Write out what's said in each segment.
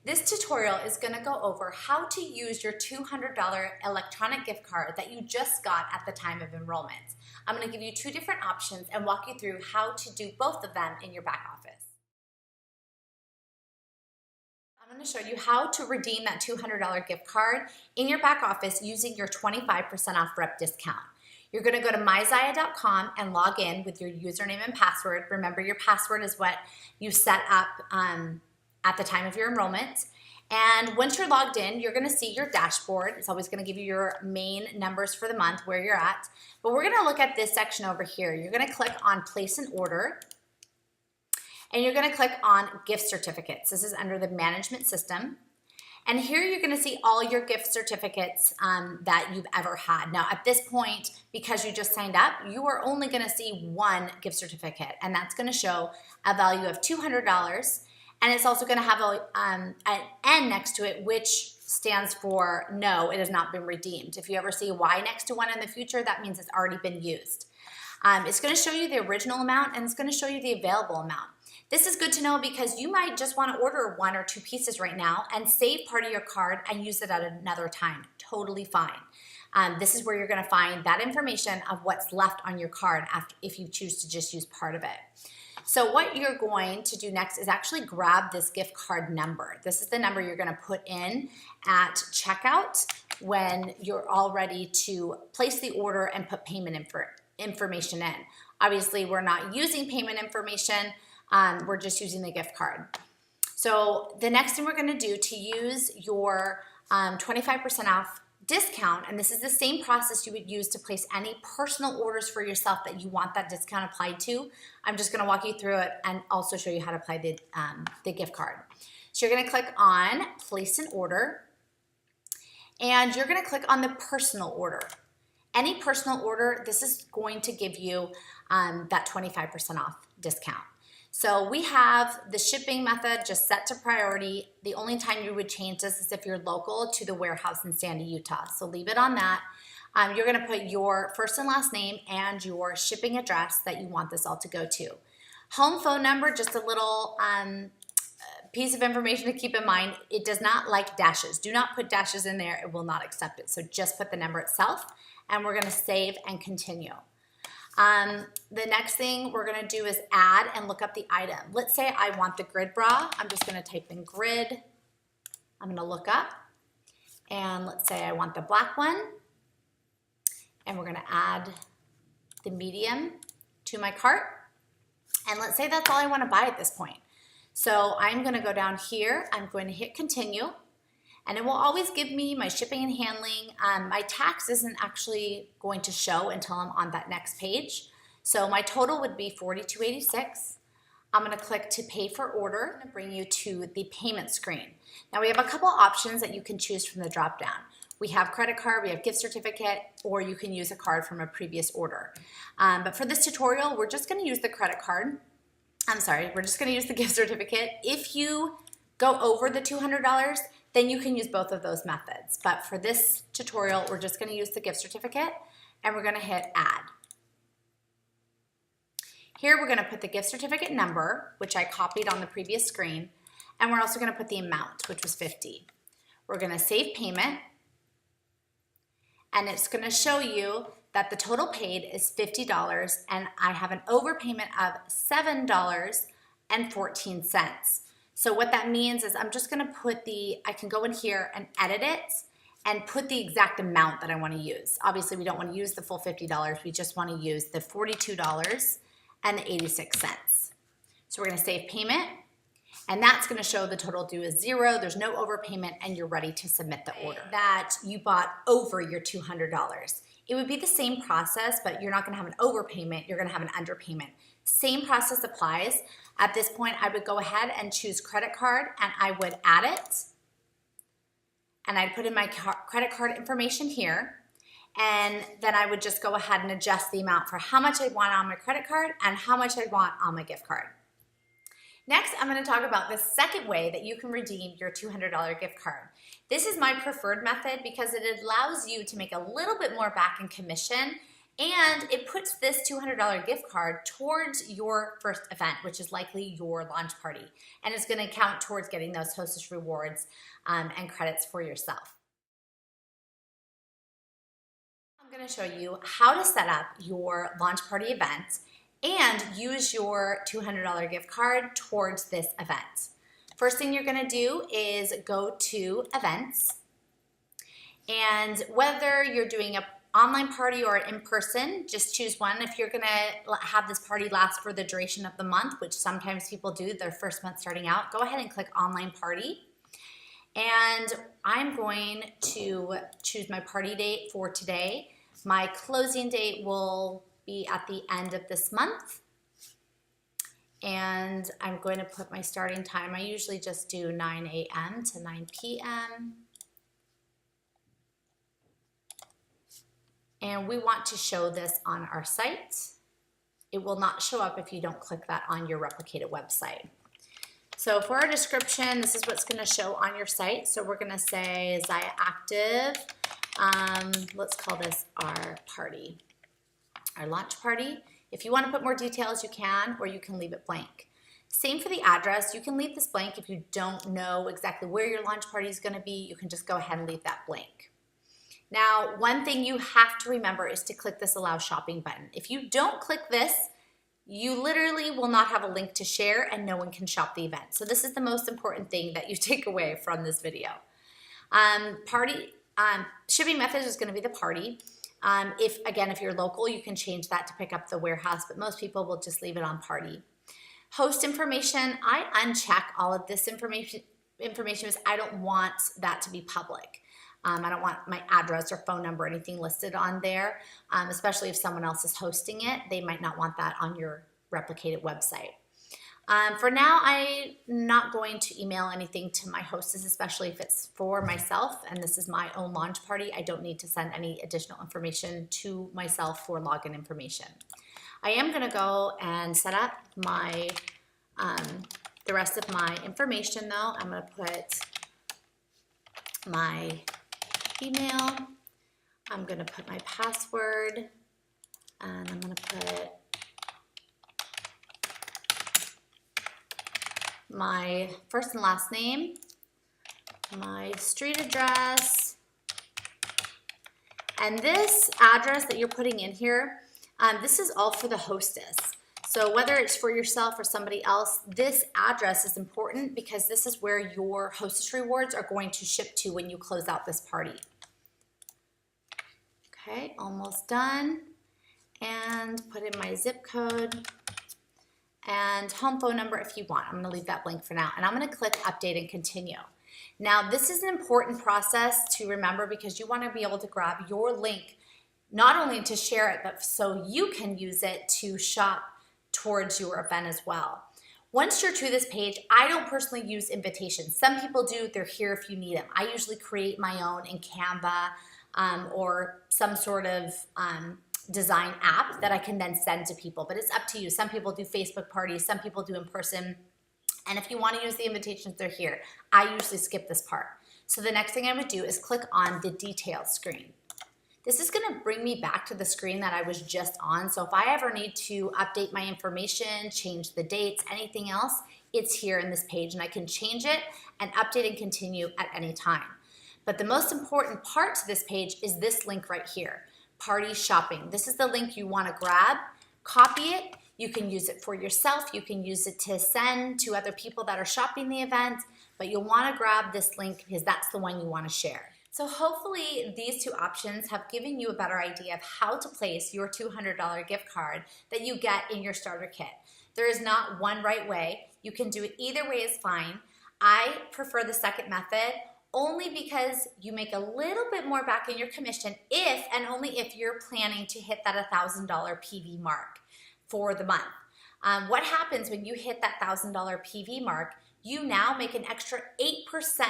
This tutorial is going to go over how to use your $200 electronic gift card that you just got at the time of enrollment. I'm going to give you two different options and walk you through how to do both of them in your back office. I'm going to show you how to redeem that $200 gift card in your back office using your 25% off rep discount. You're going to go to myZYIA.com and log in with your username and password. Remember, your password is what you set up at the time of your enrollment. And once you're logged in, you're going to see your dashboard. It's always going to give you your main numbers for the month, where you're at. But we're going to look at this section over here. You're going to click on Place an Order. And you're going to click on Gift Certificates. This is under the Management System. And here you're going to see all your gift certificates that you've ever had. Now, at this point, because you just signed up, you are only going to see one gift certificate, and that's going to show a value of $200. And it's also going to have an N next to it, which stands for no, it has not been redeemed. If you ever see a Y next to one in the future, that means it's already been used. It's going to show you the original amount, and it's going to show you the available amount. This is good to know because you might just want to order one or two pieces right now and save part of your card and use it at another time. Totally fine. This is where you're going to find that information of what's left on your card if you choose to just use part of it. So what you're going to do next is actually grab this gift card number. This is the number you're going to put in at checkout when you're all ready to place the order and put payment information in. Obviously, we're not using payment information. We're just using the gift card. So the next thing we're going to do to use your 25% off discount, and this is the same process you would use to place any personal orders for yourself that you want that discount applied to. I'm just going to walk you through it and also show you how to apply the gift card. So you're going to click on Place an Order, and you're going to click on the personal order. Any personal order, this is going to give you that 25% off discount. So we have the shipping method just set to priority. The only time you would change this is if you're local to the warehouse in Sandy, Utah. So leave it on that. You're going to put your first and last name and your shipping address that you want this all to go to. Home phone number, just a little piece of information to keep in mind. It does not like dashes. Do not put dashes in there. It will not accept it. So just put the number itself, and we're going to save and continue. The next thing we're going to do is add and look up the item. Let's say I want the grid bra. I'm just going to type in grid. I'm going to look up, and let's say I want the black one, and we're going to add the medium to my cart. And let's say that's all I want to buy at this point. So I'm going to go down here. I'm going to hit continue. And it will always give me my shipping and handling. My tax isn't actually going to show until I'm on that next page. So my total would be $42.86. I'm going to click to pay for order. I'm going to bring you to the payment screen. Now we have a couple options that you can choose from the drop down. We have credit card, we have gift certificate, or you can use a card from a previous order. But for this tutorial, we're just going to use the credit card. We're just going to use the gift certificate. If you go over the $200, then you can use both of those methods. But for this tutorial, we're just going to use the gift certificate, and we're going to hit add. Here we're going to put the gift certificate number, which I copied on the previous screen, and we're also going to put the amount, which was $50. We're going to save payment, and it's going to show you that the total paid is $50, and I have an overpayment of $7.14. So what that means is I'm just going to put I can go in here and edit it and put the exact amount that I want to use. Obviously, we don't want to use the full $50. We just want to use the $42.86. So we're going to save payment, and that's going to show the total due is $0. There's no overpayment, and you're ready to submit the order. That you bought over your $200. It would be the same process, but you're not going to have an overpayment. You're going to have an underpayment. Same process applies. At this point, I would go ahead and choose credit card, and I would add it. And I'd put in my credit card information here. And then I would just go ahead and adjust the amount for how much I want on my credit card and how much I want on my gift card. Next, I'm going to talk about the second way that you can redeem your $200 gift card. This is my preferred method because it allows you to make a little bit more back in commission And it puts this $200 gift card towards your first event, which is likely your launch party. And it's gonna count towards getting those hostess rewards and credits for yourself. I'm gonna show you how to set up your launch party event and use your $200 gift card towards this event. First thing you're gonna do is go to events, and whether you're doing an online party or in person, just choose one. If you're gonna have this party last for the duration of the month, which sometimes people do their first month starting out, go ahead and click online party. And I'm going to choose my party date for today. My closing date will be at the end of this month. And I'm going to put my starting time. I usually just do 9 a.m. to 9 p.m. And we want to show this on our site. It will not show up if you don't click that on your replicated website. So for our description, this is what's gonna show on your site. So we're gonna say ZYIA Active. Let's call this our party, our launch party. If you want to put more details, you can, or you can leave it blank. Same for the address. You can leave this blank if you don't know exactly where your launch party is going to be. You can just go ahead and leave that blank. Now, one thing you have to remember is to click this Allow Shopping button. If you don't click this, you literally will not have a link to share and no one can shop the event. So this is the most important thing that you take away from this video. Shipping method is going to be the party. If you're local, you can change that to pick up the warehouse, but most people will just leave it on party. Host information, I uncheck all of this information because I don't want that to be public. I don't want my address or phone number or anything listed on there, especially if someone else is hosting it. They might not want that on your replicated website. For now, I'm not going to email anything to my hostess, especially if it's for myself and this is my own launch party. I don't need to send any additional information to myself for login information. I am going to go and set up my the rest of my information though. I'm going to put my email, I'm going to put my password, and I'm going to put my first and last name, my street address, and this address that you're putting in here, this is all for the hostess. So whether it's for yourself or somebody else, this address is important because this is where your hostess rewards are going to ship to when you close out this party. Okay, almost done. And put in my zip code and home phone number if you want. I'm going to leave that blank for now. And I'm going to click update and continue. Now, this is an important process to remember because you want to be able to grab your link, not only to share it, but so you can use it to shop towards your event as well. Once you're to this page, I don't personally use invitations. Some people do, they're here if you need them. I usually create my own in Canva or some sort of design app that I can then send to people, but it's up to you. Some people do Facebook parties, some people do in person. And if you want to use the invitations, they're here. I usually skip this part. So the next thing I would do is click on the details screen. This is going to bring me back to the screen that I was just on. So if I ever need to update my information, change the dates, anything else, it's here in this page and I can change it and update and continue at any time. But the most important part to this page is this link right here, Party Shopping. This is the link you want to grab, copy it. You can use it for yourself. You can use it to send to other people that are shopping the event, but you'll want to grab this link because that's the one you want to share. So hopefully these two options have given you a better idea of how to place your $200 gift card that you get in your starter kit. There is not one right way. You can do it either way is fine. I prefer the second method only because you make a little bit more back in your commission if and only if you're planning to hit that $1,000 PV mark for the month. What happens when you hit that $1,000 PV mark, you now make an extra 8%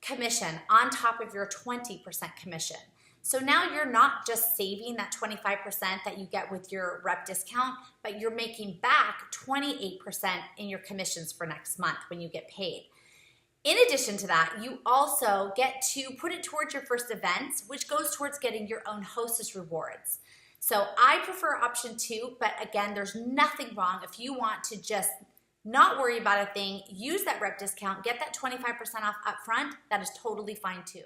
commission on top of your 20% commission. So now you're not just saving that 25% that you get with your rep discount, but you're making back 28% in your commissions for next month when you get paid. In addition to that, you also get to put it towards your first event, which goes towards getting your own hostess rewards. So I prefer option 2, but again, there's nothing wrong if you want to just not worry about a thing, use that rep discount, get that 25% off up front. That is totally fine too.